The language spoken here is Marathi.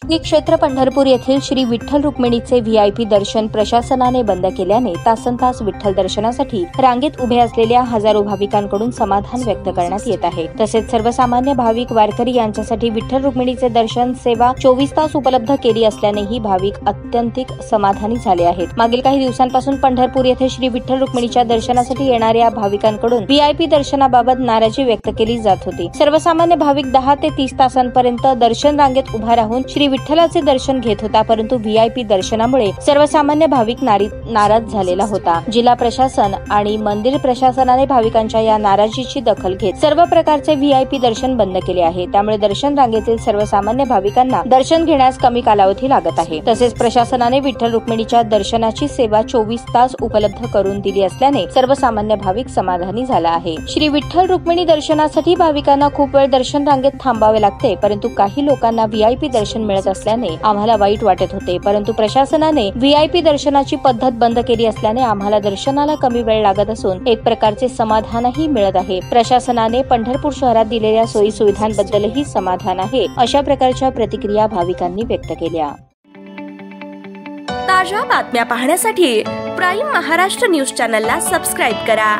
श्री क्षेत्र पंढरपूर येथील श्री विठ्ठल रुक्मिणीचे व्हीआयपी दर्शन प्रशासनाने बंद केल्याने तासनतास विठ्ठल दर्शनासाठी रांगेत उभे असलेल्या हजारो भाविकांकडून समाधान व्यक्त करण्यात येत आहे। तसेच सर्वसामान्य भाविक वारकरी यांच्यासाठी विठ्ठल रुक्मिणीचे दर्शन सेवा 24 तास उपलब्ध केली असल्यानेही भाविक अत्यंतिक समाधानी झाले आहेत। मागील काही दिवसांपासून पंढरपूर येथे श्री विठ्ठल रुक्मिणीच्या दर्शनासाठी येणाऱ्या भाविकांकडून व्हीआयपी दर्शनाबाबत नाराजी व्यक्त केली जात होती। सर्वसामान्य भाविक 10 ते 30 तासांपर्यंत दर्शन रांगेत उभा राहून श्री विठ्ठलाचे दर्शन घेत होता, परंतु व्हीआयपी दर्शनामुळे सर्वसामान्य भाविक नाराज झालेला होता। जिल्हा प्रशासन आणि मंदिर प्रशासनाने भाविकांच्या या नाराजीची दखल घेत सर्व प्रकारचे व्हीआयपी दर्शन बंद केले आहे। त्यामुळे दर्शन रांगेतील सर्वसामान्य भाविकांना दर्शन घेण्यास कमी कालावधी लागत आहे। तसेच प्रशासनाने विठ्ठल रुक्मिणीच्या दर्शनाची सेवा 24 तास उपलब्ध करून दिली असल्याने सर्वसामान्य भाविक समाधानी झाला आहे। श्री विठ्ठल रुक्मिणी दर्शनासाठी भाविकांना खूप वेळ दर्शन रांगेत थांबावे लागते, परंतु काही लोकांना व्हीआयपी दर्शन मिळत असल्याने आम्हाला वाईट वाटत होते, परंतु प्रशासनाने व्हीआयपी दर्शनाची पद्धत बंद केली असल्याने आम्हाला दर्शनाला कमी वेळ लागत असून एक प्रकारचे समाधानही मिळत आहे। प्रशासनाने पंढरपूर शहरात दिलेल्या सोयी सुविधांबद्दलही समाधान आहे, अशा प्रकारच्या प्रतिक्रिया भाविकांनी व्यक्त केल्या। ताज्या बातम्या पाहण्यासाठी प्राईम महाराष्ट्र न्यूज चॅनलला सबस्क्राईब करा।